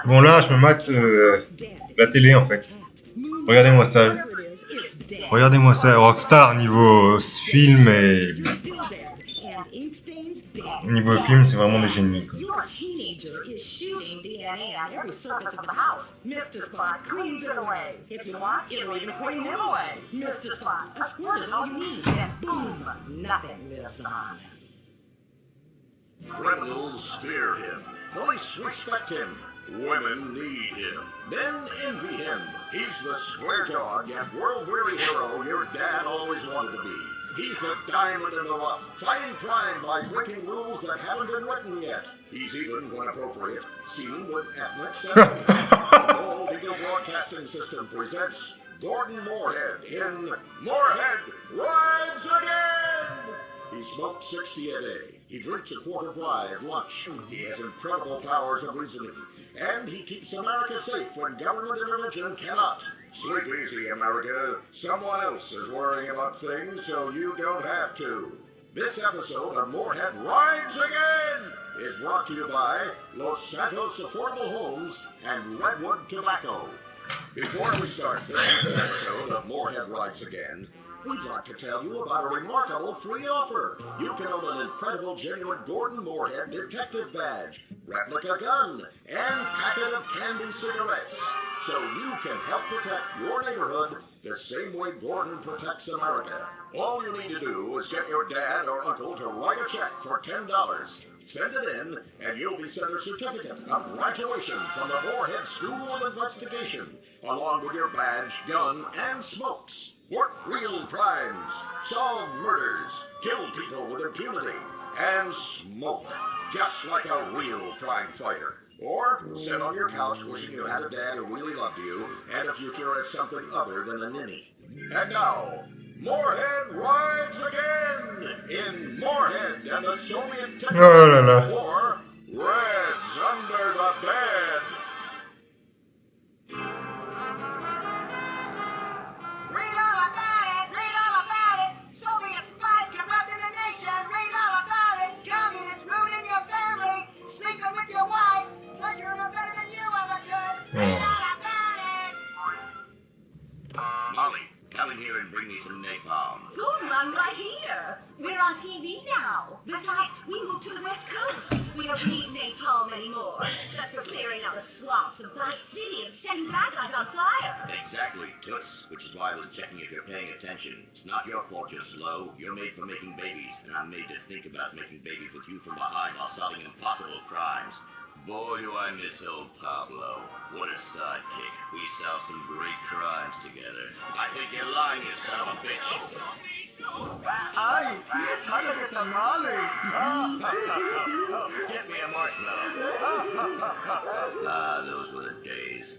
Bon là, je me mate la télé en fait. Regardez-moi ça. Regardez-moi ça. Rockstar niveau film et niveau film, c'est vraiment des génies, quoi. Your teenager is shooting DNA on every surface of the house. Mr. Spot cleans it away. If you want, it'll even clean him away. Mr. Spot, a squirt is all you need, and boom, nothing lives on. Criminals fear him. Police respect him. Women need him. Men envy him. He's the square-jawed yet world-weary hero your dad always wanted to be. He's the diamond in the rough, fighting crime by breaking rules that haven't been written yet. He's even, when appropriate, seen with ethnic sentiment. The Gold Eagle Broadcasting System presents Gordon Moorhead in Moorhead Rides Again! He smokes 60 a day. He drinks a quart of rye at lunch. He has incredible powers of reasoning. And he keeps America safe when government intervention cannot. Sleep easy, America. Someone else is worrying about things so you don't have to. This episode of Moorhead Rides Again is brought to you by Los Santos Affordable Homes and Redwood Tobacco. Before we start this week's episode of Moorhead Rides Again, we'd like to tell you about a remarkable free offer. You can own an incredible genuine Gordon Moorhead detective badge, replica gun, and packet of candy cigarettes. So you can help protect your neighborhood the same way Gordon protects America. All you need to do is get your dad or uncle to write a check for $10. Send it in, and you'll be sent a certificate of graduation from the Moorhead School of Investigation, along with your badge, gun, and smokes. Work real crimes, solve murders, kill people with impunity, and smoke, just like a real crime fighter. Or sit on your couch wishing you had a dad who really loved you and a future as something other than a ninny. And now, Moorhead Rides Again in Moorhead and the Soviet Technology War, Reds Under the Bed. Read all about it! Read all about it! Soviet spies corrupting the nation! Read all about it! Communists ruining your family! Sleeping with your wife! Pleasure no better than you ever could! Read all about it! Molly, come in here and bring me some napalm. Gordon, I'm right here. We're on TV now. Besides, we moved to the West Coast. We don't need napalm anymore. That's for clearing out the swamps of Vice City and setting bad guys on fire. Exactly, Toots, which is why I was checking if you're paying attention. It's not your fault you're slow. You're made for making babies, and I'm made to think about making babies with you from behind while solving impossible crimes. Boy, do I miss old Pablo. What a sidekick. We solved some great crimes together. I think you're lying, you son of a bitch. Ay, he's harder than tamale. Get me a marshmallow. Ah, those were the days.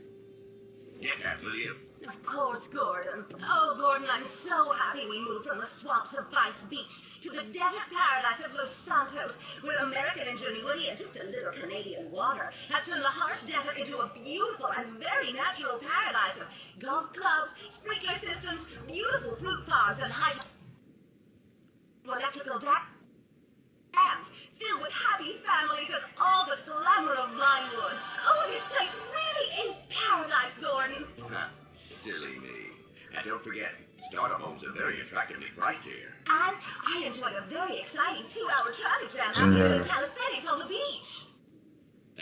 Get that, will you? Of course, Gordon. Oh, Gordon, I'm so happy we moved from the swamps of Vice Beach to the desert paradise of Los Santos, where American ingenuity and just a little Canadian water has turned the harsh desert into a beautiful and very natural paradise of golf clubs, sprinkler systems, beautiful fruit farms, and electrical dams filled with happy families and all the glamour of Vinewood. Oh, this place really is paradise, Gordon. Silly me. And don't forget, starter homes are very attractively priced here. And I enjoyed a very exciting 2-hour traffic jam after doing calisthenics on the beach.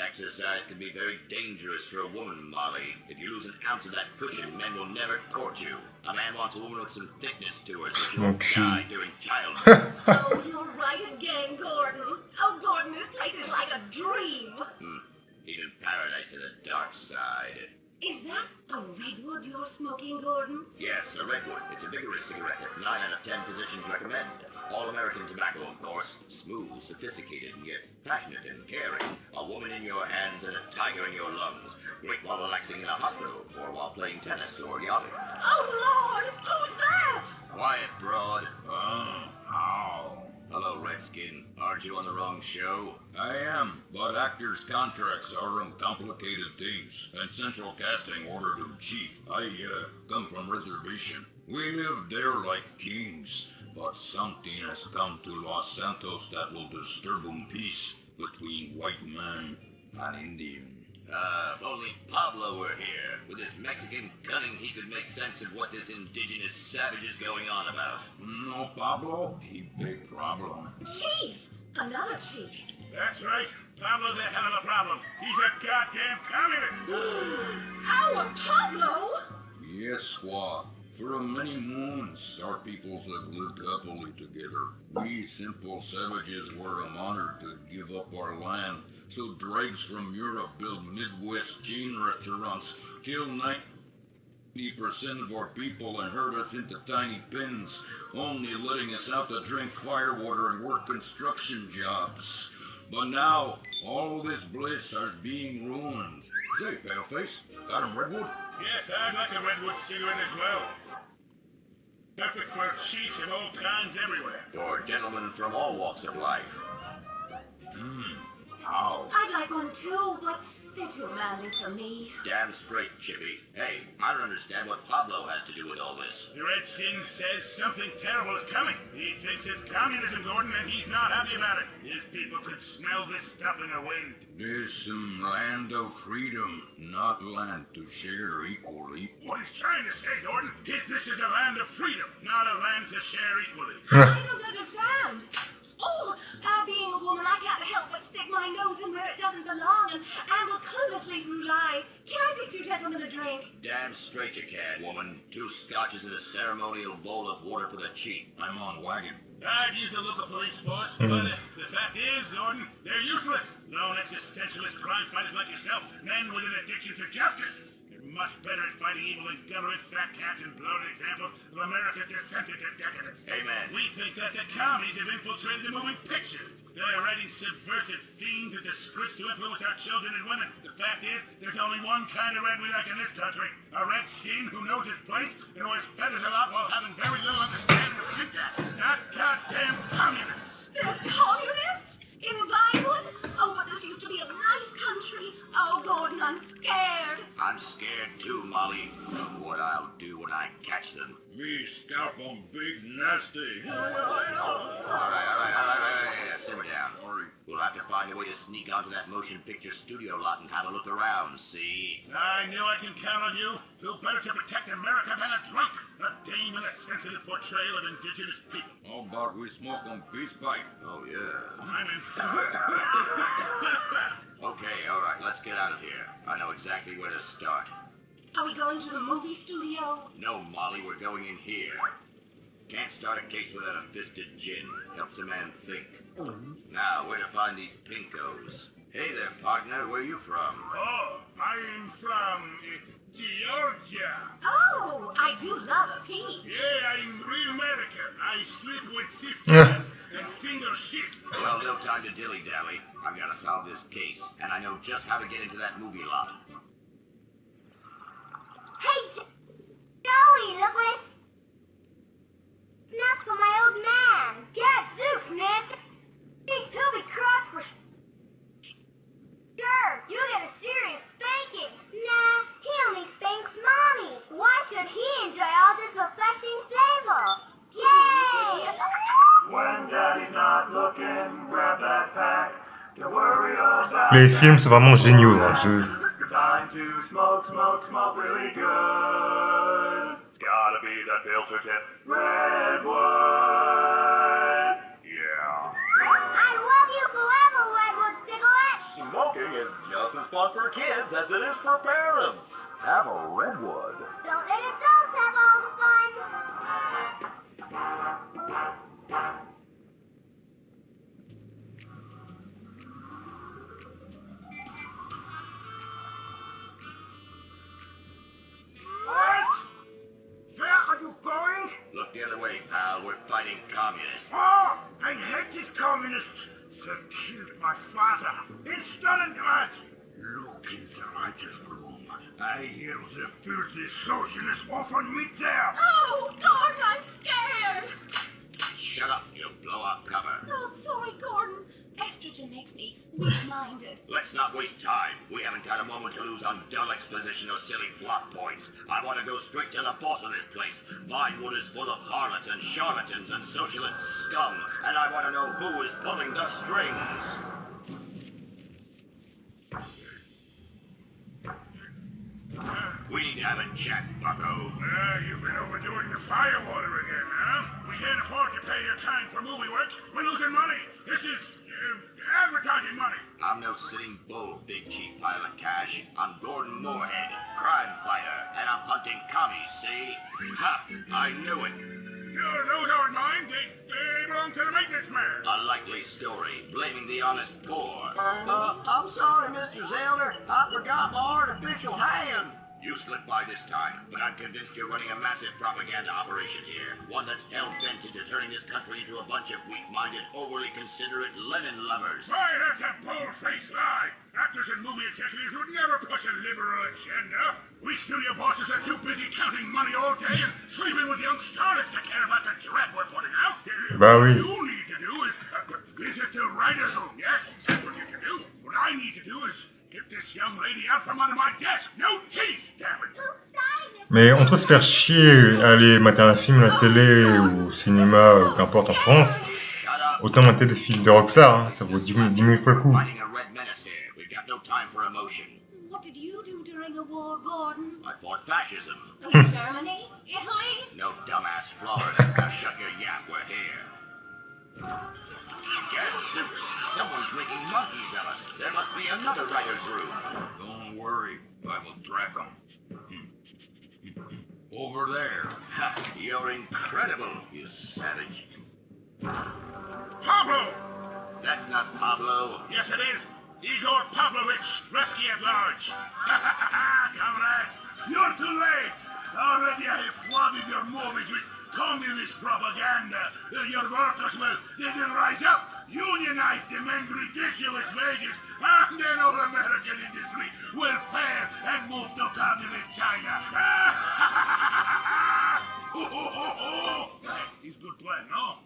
Exercise can be very dangerous for a woman, Molly. If you lose an ounce of that cushion, men will never court you. A man wants a woman with some thickness to her so she won't die during childbirth. Oh, you're right again, Gordon. Oh, Gordon, this place is like a dream. Even paradise has a dark side. Is that a redwood you're smoking, Gordon? Yes, a redwood. It's a vigorous cigarette that 9 out of 10 physicians recommend. All-American tobacco, of course. Smooth, sophisticated, and yet passionate and caring. A woman in your hands and a tiger in your lungs. Great while relaxing in a hospital, or while playing tennis or yachting. Oh, Lord! Who's that? Quiet, broad. How? Hello, Redskin. Aren't you on the wrong show? I am, but actors' contracts are complicated things, and central casting ordered in chief. I come from reservation. We live there like kings, but something has come to Los Santos that will disturb peace between white man and Indian. If only Pablo were here. With his Mexican cunning, he could make sense of what this indigenous savage is going on about. No, Pablo, he big problem. Chief! Another chief. That's right. Pablo's a hell of a problem. He's a goddamn communist. Our Pablo? Yes, squaw. For many moons, our peoples have lived happily together. We simple savages were honored to give up our land, so dregs from Europe build Midwest chain restaurants, till 90% of our people and herd us into tiny pens, only letting us out to drink firewater and work construction jobs. But now, all this bliss is being ruined. Say, Paleface, got a redwood? Yes, I'd like a redwood cigarette as well. Perfect for chiefs of all kinds everywhere. For gentlemen from all walks of life. How? I'd like one too, but they're too manly for me. Damn straight, Chippy. Hey, I don't understand what Pablo has to do with all this. The Redskin says something terrible is coming. He thinks it's communism, Gordon, and he's not happy about it. His people could smell this stuff in the wind. This some land of freedom, not land to share equally. What he's trying to say, Gordon, is this is a land of freedom, not a land to share equally. I don't understand. Oh, being a woman, I can't help but stick my nose in where it doesn't belong and amble cluelessly through life. Can I fix you gentlemen a drink? Damn straight you can, woman. 2 scotches and a ceremonial bowl of water for the chief. I'm on wagon. I'd use the local police force, but the fact is, Gordon, they're useless. Lone existentialist crime fighters like yourself, men with an addiction to justice. You're much better at fighting evil than government fat cats and bloated examples of America's descent into decadence. Amen. We think that the commies have infiltrated the moving pictures. They're writing subversive fiends into scripts to influence our children and women. The fact is, there's only one kind of red we like in this country. A redskin who knows his place and wears feathers a lot while having very little understanding of syntax. Not goddamn communists. There's communists? In Vinewood? Oh, but this used to be a nice country. Oh, Gordon, I'm scared. I'm scared too, Molly, of what I'll do when I catch them. Me scalp 'em big nasty. All right. Simmer down. We'll have to find a way to sneak onto that motion picture studio lot and have a look around, see? I knew I can count on you. Who better to protect America than a drunk? A dame and a sensitive portrayal of indigenous people. How about we smoke 'em peace pipe? Oh, yeah. I'm in. Okay, all right, let's get out of here. I know exactly where to start. Are we going to the movie studio? No, Molly, we're going in here. Can't start a case without a fisted gin. Helps a man think. Now, where to find these pinkos? Hey there, partner, where you from? Oh, I'm from Georgia. Oh, I do love a peach. Yeah, I'm real American. I sleep with sisters and finger shit. Well, no time to dilly-dally. I've got to solve this case, and I know just how to get into that movie lot. Hey, Joey, look what... That's for my old man. Get Zeus, Nick. He'll be cross for sure. You get a serious spanking. Nah, he only spanks Mommy. Why should he enjoy all this refreshing flavor? Yay! When Daddy's not looking, grab that pack. Don't worry about Les films sont vraiment géniaux dans le jeu. Time to smoke, smoke, smoke really good. Gotta be that filter tip. Redwood. Yeah. I love you forever, Redwood cigarette. Smoking is just as fun for kids as it is for parents. Have a Redwood. Don't let adults have all the fun. What? Where are you going? Look the other way, pal. We're fighting communists. Oh, I hate these communists. They killed my father in Stalingrad. Look in the writer's room. I hear the filthy socialists often meet there. Oh, Gordon, I'm scared. Shut up, you'll blow our cover. Oh, sorry, Gordon. Estrogen makes me weak-minded. Let's not waste time. We haven't got a moment to lose on dull exposition or silly plot points. I want to go straight to the boss of this place. Vinewood is full of harlots and charlatans and socialist scum, and I want to know who is pulling the strings. have a chat, bucko. You've been overdoing the firewater again, huh? We can't afford to pay your time for movie work. We're losing money. This is advertising money. I'm no sitting bull, Big Chief Pilot Cash. I'm Gordon Moorhead, crime fighter, and I'm hunting commies, see? Ha! I knew it. Those aren't mine. They belong to the maintenance man. A likely story, blaming the honest poor. I'm sorry, Mr. Zelder. I forgot my artificial hand. You slipped by this time, but I'm convinced you're running a massive propaganda operation here. One that's hell-bent into turning this country into a bunch of weak-minded, overly considerate Lenin lovers. Why, that's a bold-faced lie. Actors and movie executives would never push a liberal agenda. We studio bosses are too busy counting money all day and sleeping with young starlets to care about the dread we're putting out. Bah oui. What you need to do is visit the writer's room. Yes, that's what you can do. What I need to do is get this young lady out from under my desk. No teeth, damn it. Mais entre se faire chier, aller mater un film à la télé ou au cinéma, ou qu'importe en France, autant mater des films de Rockstar, hein, ça vaut 10 000 fois le coup. Fighting a red menace here. We've got no time for emotion. What did you do during the war, Gordon? I fought fascism. Germany? Italy? No dumbass Florida. Now shut your yap, we're here. Gadzooks, someone's making monkeys of us. There must be another writer's room. Don't worry, I will track them. Over there. Ha, you're incredible, you savage. Pablo! That's not Pablo. Yes, it is. Igor Pavlovich, Rescue at Large. Comrades, you're too late. Already I have flooded your movies with communist propaganda. Your workers they'll rise up, unionize, demand ridiculous wages, and then all American industry will fail and move to communist China. It's a good plan, no?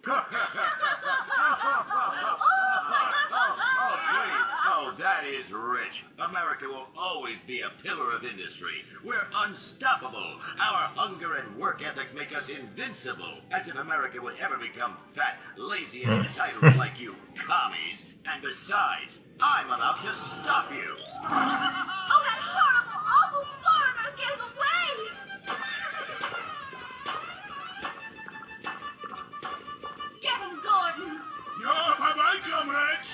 Oh, that is rich. America will always be a pillar of industry. We're unstoppable. Our hunger and work ethic make us invincible. As if America would ever become fat, lazy, and entitled like you commies. And besides, I'm about to stop you. Oh, that horrible, awful foreigner's getting away! Get him, Gordon! Yo, bye-bye, comrades.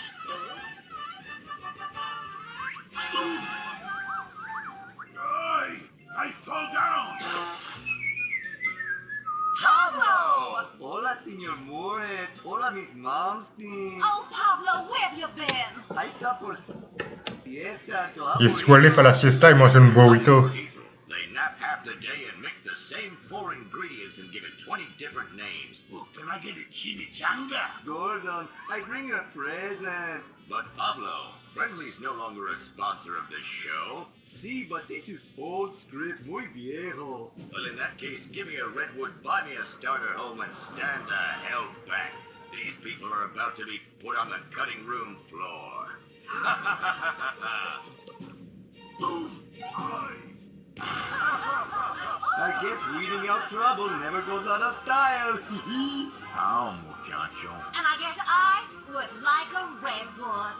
I fall down. Pablo! Hola, señor Moorhead. Hola, Miss Momstein. Oh, Pablo, where have you been? Ahí está por siesta. Il est allé faire la siesta et mange un burrito. They nap half the day and mix the same 4 ingredients and give it 20 different names. Oh, can I get a chimichanga? Gordon, I bring you a present. But Pablo, Friendly's no longer a sponsor of this show. Sí, but this is old script, muy viejo. Well, in that case, give me a redwood, buy me a starter home, and stand the hell back. These people are about to be put on the cutting room floor. I guess weeding out trouble never goes out of style. Now, muchacho. And I guess I would like a redwood.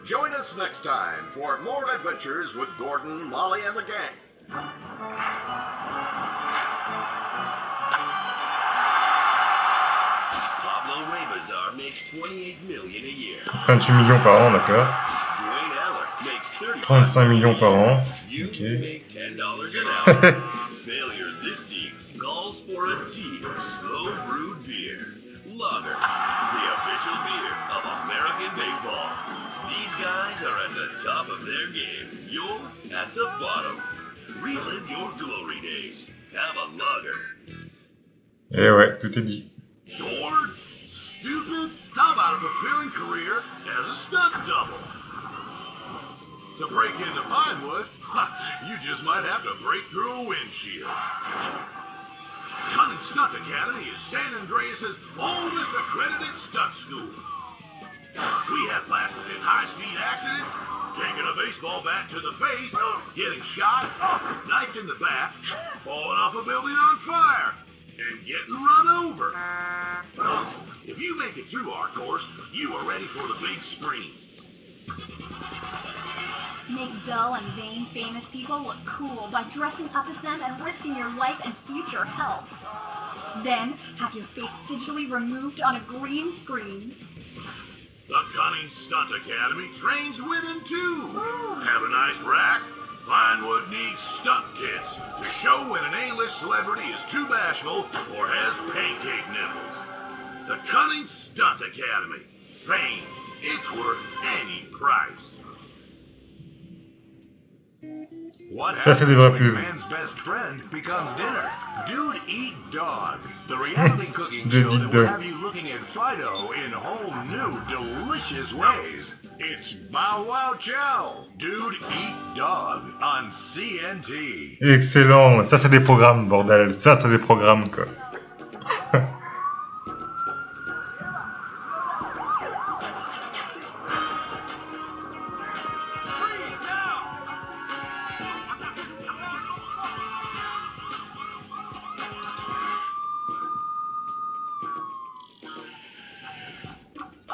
Join us next time for more adventures with Gordon, Molly, and the gang. Pablo Raybazar makes $28 million a year. 28 millions par an, d'accord. Dwayne Eller makes 35 millions par an. You Ok. make $10 an hour. Failure this deep calls for a deep, slow brewed beer. Lager, the official beer of American baseball. These guys are at the top of their game. You're at the bottom. Relive your glory days. Have a lager. Et ouais, tout est dit. Bored? Stupid? How about a fulfilling career as a stunt double? To break into Pinewood, you just might have to break through a windshield. Cunning Stunt Academy is San Andreas' oldest accredited stunt school. We have classes in high-speed accidents, taking a baseball bat to the face, getting shot, knifed in the back, falling off a building on fire, and getting run over. If you make it through our course, you are ready for the big screen. Make dull and vain famous people look cool by dressing up as them and risking your life and future health. Then, have your face digitally removed on a green screen. The Cunning Stunt Academy trains women too. Have a nice rack? Vinewood needs stunt tits to show when an A-list celebrity is too bashful or has pancake nipples. The Cunning Stunt Academy. Fame, it's worth any price. What Ça, c'est des happens vraies when pubs. man's best friend becomes dinner? Dude Eat Dog, the reality cooking Dude show Eat that will Dog. have you looking at Fido in whole new, delicious ways. It's Bow Wow Chow, Dude Eat Dog on CNT. Excellent, ça c'est des programmes, bordel, ça c'est des programmes quoi.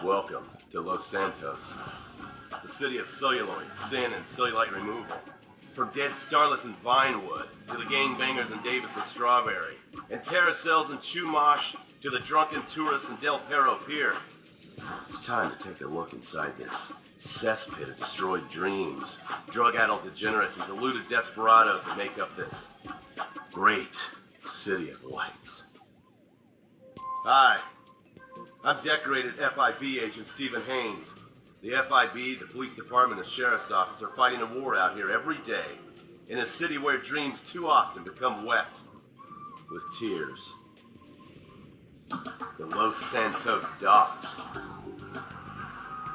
Welcome to Los Santos, the city of celluloid, sin, and cellulite removal. From dead starlets in Vinewood to the gangbangers in Davis and Strawberry, and terracels in Chumash to the drunken tourists in Del Perro Pier. It's time to take a look inside this cesspit of destroyed dreams, drug-addled degenerates, and deluded desperados that make up this great city of lights. Hi. I'm decorated FIB agent Stephen Haynes. The FIB, the police department, and sheriff's office are fighting a war out here every day in a city where dreams too often become wet with tears. The Los Santos docks.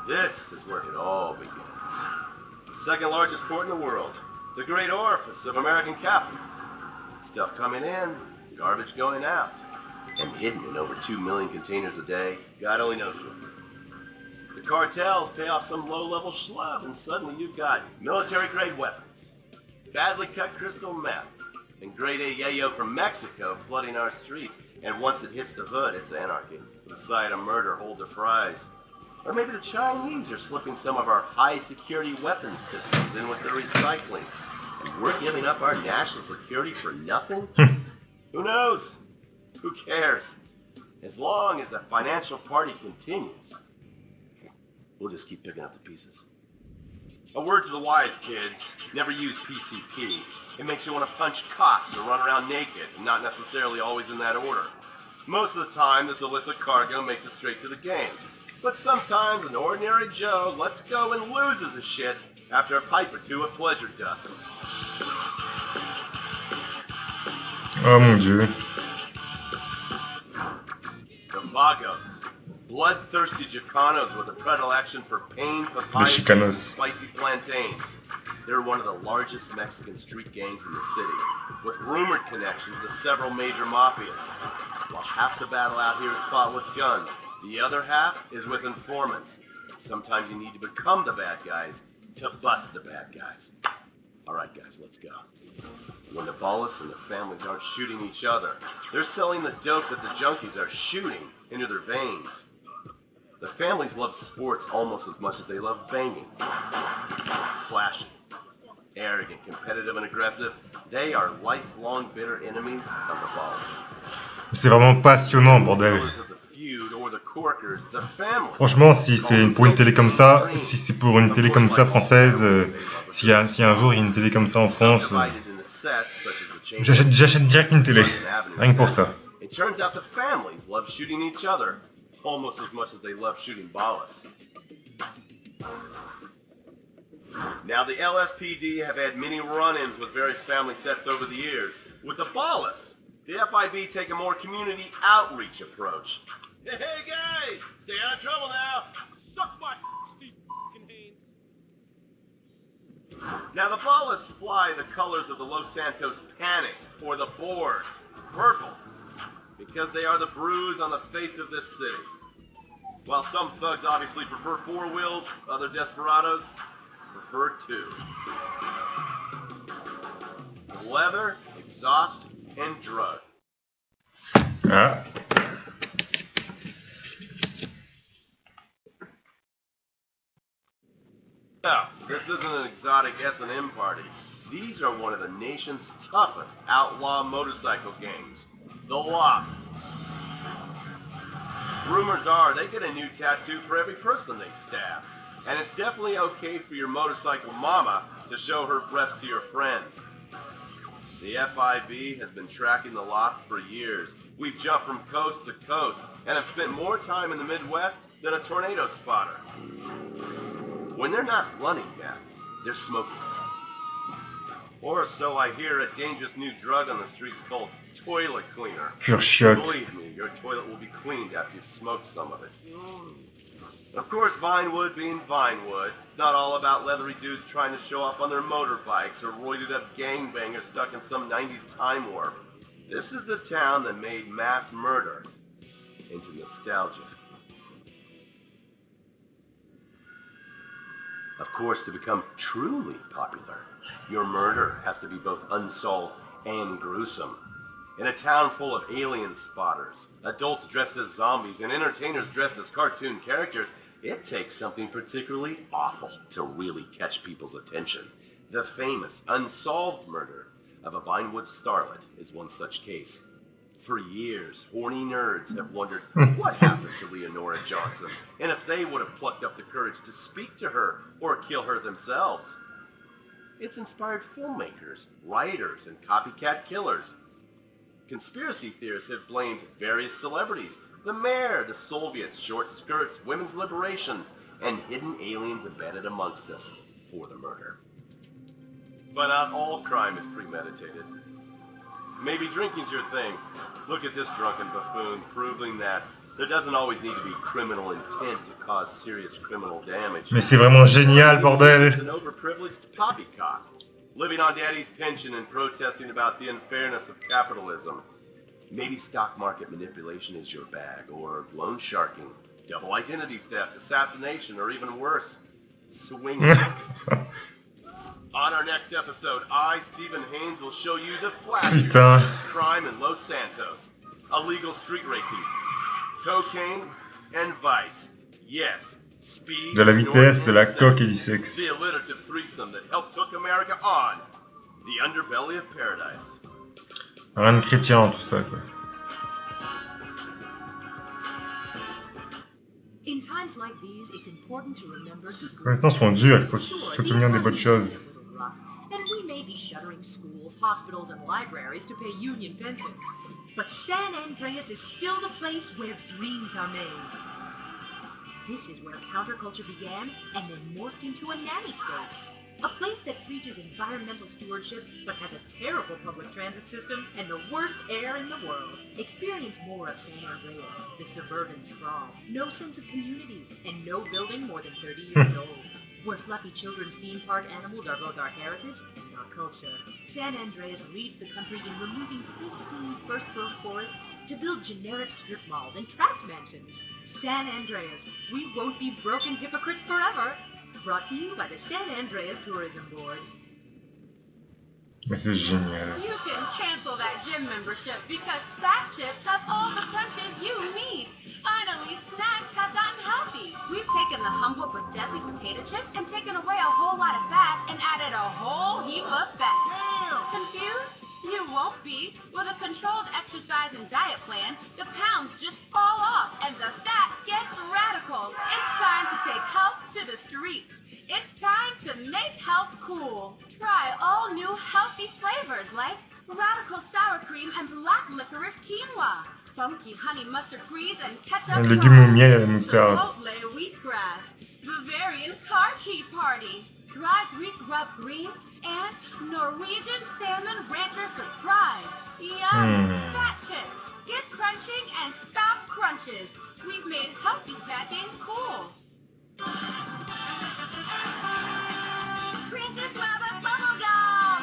This is where it all begins. The second largest port in the world. The great orifice of American capitals. Stuff coming in, garbage going out. And hidden in over 2 million containers a day, God only knows what. The cartels pay off some low-level schlub, and suddenly you've got military-grade weapons, badly cut crystal meth, and grade A yayo from Mexico flooding our streets. And once it hits the hood, it's anarchy. The sight of murder hold their fries. Or maybe the Chinese are slipping some of our high-security weapons systems in with their recycling, and we're giving up our national security for nothing? Who knows? Who cares? As long as the financial party continues, we'll just keep picking up the pieces. A word to the wise kids, never use PCP. It makes you want to punch cops or run around naked, and not necessarily always in that order. Most of the time, this illicit cargo makes it straight to the games. But sometimes an ordinary Joe lets go and loses his shit after a pipe or two of pleasure dust. Oh mon dieu. The Vagos, bloodthirsty Chicanos with a predilection for pain, papaya, The Chicanos. and spicy plantains. They're one of the largest Mexican street gangs in the city, with rumored connections to several major mafias. While half the battle out here is fought with guns, the other half is with informants. Sometimes you need to become the bad guys to bust the bad guys. Alright guys, let's go. When the Ballas and the families aren't shooting each other, they're selling the dope that the junkies are shooting into their veins. The families love sports almost as much as they love banging. Flashy, arrogant, competitive, and aggressive, they are lifelong bitter enemies of the Ballas. C'est vraiment passionnant, bordel. Franchement, si c'est pour une télé comme ça, si c'est pour une télé comme ça française, s'il y a un jour il y a une télé comme ça en France, j'achète direct une télé, rien que pour ça. It turns out the families love shooting each other almost as much as they love shooting Ballas. Now the LSPD have had many run-ins with various family sets over the years. With the Ballas, the FIB take a more community outreach approach. Hey guys, stay out of trouble now. Suck my Steve Haynes. Now the Ballas fly the colors of the Los Santos Panic, or the Boers, purple, because they are the bruise on the face of this city. While some thugs obviously prefer four wheels, other desperados prefer two. Leather, exhaust, and drug. Ah. Now, this isn't an exotic S&M party. These are one of the nation's toughest outlaw motorcycle gangs, the Lost. Rumors are they get a new tattoo for every person they stab. And it's definitely okay for your motorcycle mama to show her breasts to your friends. The FIB has been tracking the Lost for years. We've jumped from coast to coast and have spent more time in the Midwest than a tornado spotter. When they're not running death, they're smoking it. Or so I hear, a dangerous new drug on the streets called toilet cleaner. Pure chiotte. Believe me, your toilet will be cleaned after you've smoked some of it. Of course, Vinewood being Vinewood, it's not all about leathery dudes trying to show off on their motorbikes or roided up gangbangers stuck in some 90s time warp. This is the town that made mass murder into nostalgia. Of course, to become truly popular, your murder has to be both unsolved and gruesome. In a town full of alien spotters, adults dressed as zombies, and entertainers dressed as cartoon characters, it takes something particularly awful to really catch people's attention. The famous, unsolved murder of a Vinewood starlet is one such case. For years, horny nerds have wondered what happened to Leonora Johnson, and if they would have plucked up the courage to speak to her or kill her themselves. It's inspired filmmakers, writers, and copycat killers. Conspiracy theorists have blamed various celebrities, the mayor, the Soviets, short skirts, women's liberation, and hidden aliens embedded amongst us for the murder. But not all crime is premeditated. Maybe drinking's your thing. Look at this drunken buffoon, proving that there doesn't always need to be criminal intent to cause serious criminal damage. Mais c'est vraiment génial, bordel. An overprivileged poppycock, living on daddy's pension and protesting about the unfairness of capitalism. Maybe stock market manipulation is your bag, or loan sharking, double identity theft, assassination, or even worse, swinging. On our next episode, I, Stephen Haynes, will show you the flashes Putain. of crime in Los Santos, illegal street racing, cocaine, and vice. Yes, speed, De la vitesse, snorting, de la and coque et sex. du sexe. The alliterative threesome that helped took America on the underbelly of paradise. Rien de chrétien dans tout ça, quoi. In times like these, it's important to remember the En même temps, ils sont durs, il faut s'obtenir des bonnes choses. And we may be shuttering schools, hospitals, and libraries to pay union pensions, but San Andreas is still the place where dreams are made. This is where counterculture began and then morphed into a nanny state. A place that preaches environmental stewardship but has a terrible public transit system and the worst air in the world. Experience more of San Andreas, the suburban sprawl. No sense of community and no building more than 30 years old. Where fluffy children's theme park animals are both our heritage and our culture. San Andreas leads the country in removing pristine first-growth forest to build generic strip malls and tract mansions. San Andreas, we won't be broken hypocrites forever. Brought to you by the San Andreas Tourism Board. Mais c'est génial. You can cancel that gym membership because Fat Chips have all the crunches you need. Finally, snacks have gotten healthy. We've taken the humble but deadly potato chip and taken away a whole lot of fat and added a whole heap of fat. Confused? You won't be. With a controlled exercise and diet plan, the pounds just fall off and the fat gets radical. It's time to take health to the streets. It's time to make health cool. Try all new healthy flavors like radical sour cream and black licorice quinoa, funky honey mustard greens and ketchup, Un légume au miel et à la moutarde. Chipotle wheatgrass, Bavarian car key party, dry Greek rub greens, and Norwegian salmon rancher surprise. Yum! Fat Chips. Get crunching and stop crunches. We've made healthy snacking cool. Princess Rabbit Bubblegum!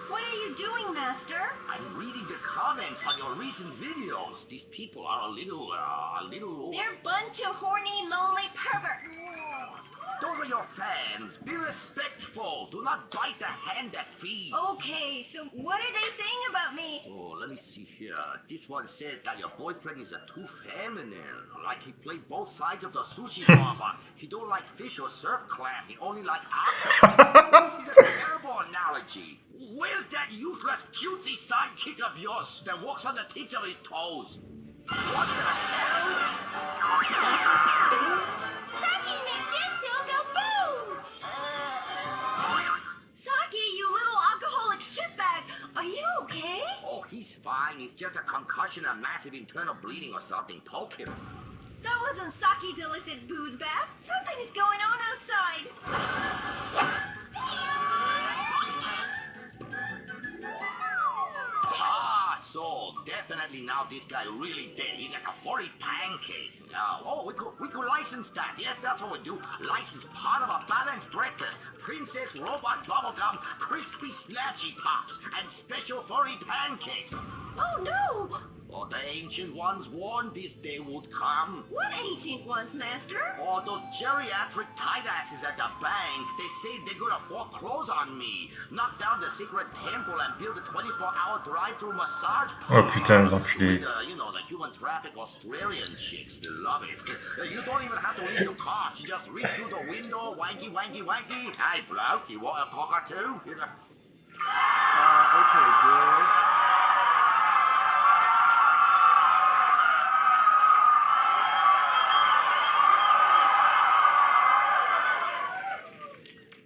What are you doing, Master? I'm reading the comments on your recent videos. These people are a little... They're a bunch of horny, lonely perverts. Those for your fans. Be respectful. Do not bite the hand that feeds. Okay, so what are they saying about me? Oh, let me see here. This one said that your boyfriend is too feminine. Like he played both sides of the sushi bar, but he don't like fish or surf clam. He only like octopus. This is a terrible analogy. Where's that useless cutesy sidekick of yours that walks on the tips of his toes? What the hell? Saki made Jim still go boom! Saki, you little alcoholic shitbag, are you okay? Oh, he's fine. It's just a concussion and massive internal bleeding or something. Poke him. That wasn't Saki's illicit booze bath. Something is going on outside. So definitely now this guy really dead. He's like a 40 pancake. Oh, we could license that. Yes, that's what we do. License part of a balanced breakfast. Princess Robot Bubblegum, crispy snatchy pops, and special furry pancakes. Oh no! Oh, the ancient ones warned this day would come. What ancient ones, Master? Oh, those geriatric tight asses at the bank. They say they're gonna foreclose on me. Knock down the secret temple and build a 24-hour drive-through massage parlor. Oh putain, les enculés. With, you know, the human traffic Australian chicks. They love it. You don't even have to leave your car. You just reach through the window, wanky, wanky, wanky. Hey, bloke, you want a cockatoo? You know. Okay, girl.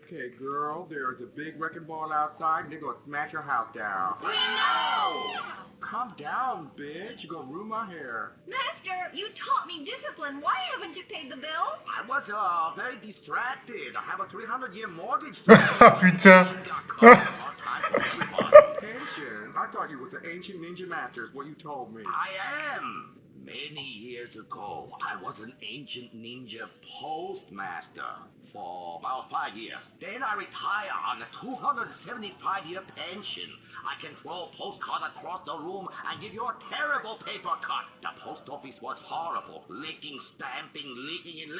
Okay, girl, there's a big wrecking ball outside and they're gonna smash your house down. We know! Calm down, bitch. You're gonna ruin my hair. Master, you taught me discipline. Why haven't you paid the bills? I was very distracted. I have a 300-year mortgage. Putain. Pension? I thought you was an ancient ninja master, is what you told me. I am. Many years ago, I was an ancient ninja postmaster for about 5 years. Then I retire on a 275-year pension. I can throw a postcard across the room and give you a terrible paper cut. The post office was horrible. Licking, stamping, leaking, and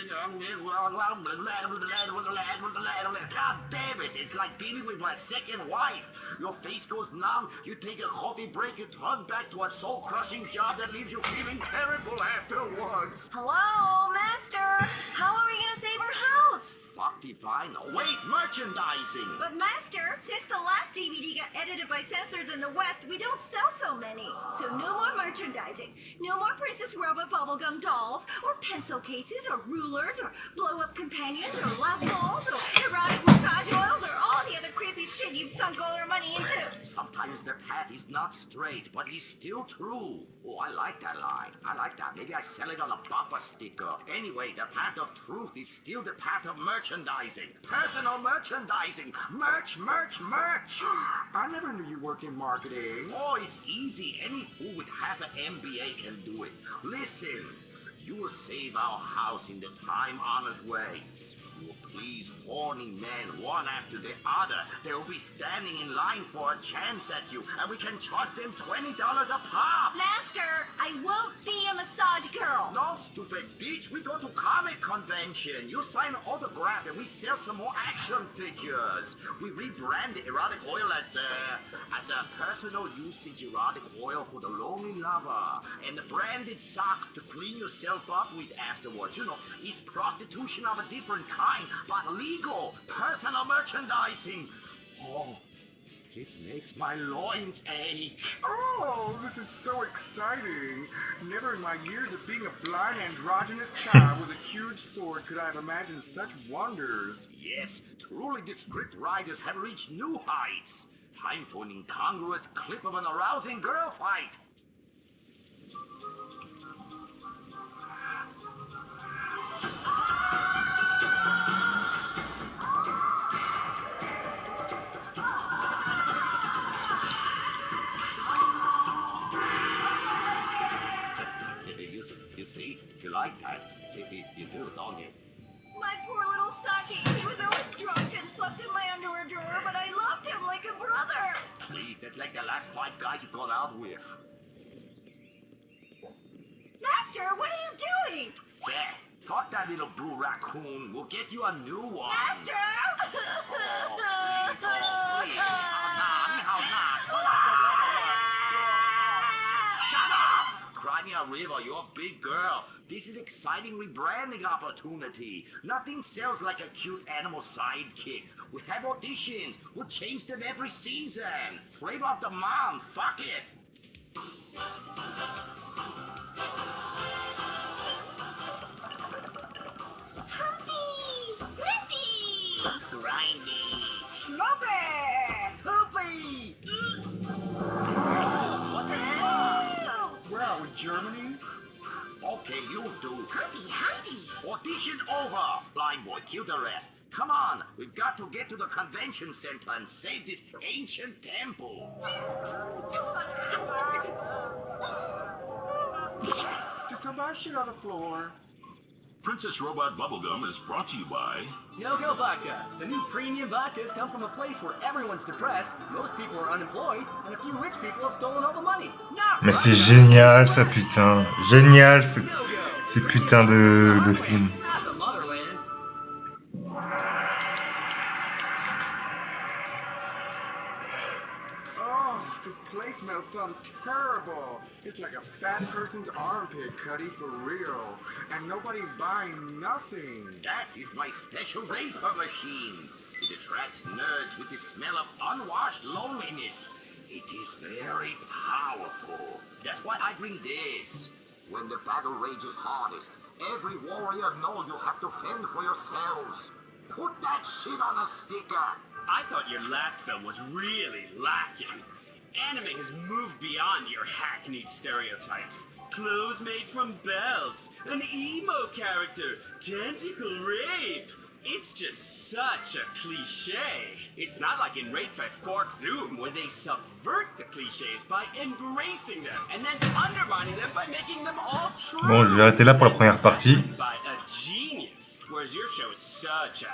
God damn it, it's like dealing with my second wife. Your face goes numb, you take a coffee break, you turn back to a soul-crushing job that leaves you feeling terrible afterwards. Hello, Master. How are we gonna save our house? Fuck divine. Wait, merchandising. But Master, since the last DVD got edited by censors in the West, we don't sell so many. So no more merchandising. No more Princess Robot bubblegum dolls, or pencil cases, or rulers, or blow-up companions, or love balls, or erotic massage oils, or all the other creepy shit you've sunk all our money into. Sometimes the path is not straight, but it's still true. Oh, I like that line. I like that. Maybe I sell it on a bumper sticker. Anyway, the path of truth is still the path of merchandising. Personal merchandising. Merch, merch, merch. I never knew you worked in marketing. Oh, it's easy. Any fool with half an MBA can do it. Listen, you will save our house in the time-honored way. You will please horny men one after the other. They will be standing in line for a chance at you, and we can charge them $20 a pop. Master, I won't be a massage girl. No, stupid bitch. We go to comic convention. You sign an autograph, and we sell some more action figures. We rebrand the erotic oil as a personal usage erotic oil for the lonely lover, and the branded socks to clean yourself up with afterwards. You know, it's prostitution of a different kind. But legal, personal merchandising. Oh, it makes my loins ache. Oh, this is so exciting. Never in my years of being a blind androgynous child with a huge sword could I have imagined such wonders. Yes, truly the script writers have reached new heights. Time for an incongruous clip of an arousing girl fight. You see, you like that. You do, don't you? My poor little Saki. He was always drunk and slept in my underwear drawer, but I loved him like a brother. Please, that's like the last 5 guys you got out with. Master, what are you doing? Fuck that little blue raccoon. We'll get you a new one. Master! Oh, please. How not? Turn off the water. Shut up! Cry me a river. You're a big girl. This is exciting rebranding opportunity. Nothing sells like a cute animal sidekick. We have auditions. We'll change them every season. Flavor of the month. Fuck it. Humpies! Minty! Grindy. Sloppy! Poopy! What the hell? Where are we, Germany? Okay, you do. Humpy! Audition over. Blind boy, cue the rest. Come on, we've got to get to the convention center and save this ancient temple. Just some bad shit on the floor. Princess Robot Bubblegum is brought to you by... Yo-Go Vodka. The new premium vodkas come from a place where everyone's depressed, most people are unemployed, and a few rich people have stolen all the money. Mais c'est génial ça putain. Génial ces putains de films. Not the motherland. Oh, this place smells something terrible. It's like a fat person's armpit, Cuddy, for real. And nobody's buying nothing. That is my special vapor machine. It attracts nerds with the smell of unwashed loneliness. It is very powerful. That's why I bring this. When the battle rages hardest, every warrior knows you have to fend for yourselves. Put that shit on a sticker. I thought your last film was really lacking. Anime has moved beyond your hackneyed stereotypes. Clothes made from belts, an emo character, tentacle rape. It's just such a cliche. It's not like in Rape Fest Quark Zoom where they subvert the clichés by embracing them and then undermining them by making them all true. Bon, je vais arrêter là pour la première partie. By a genius, whereas your show is such a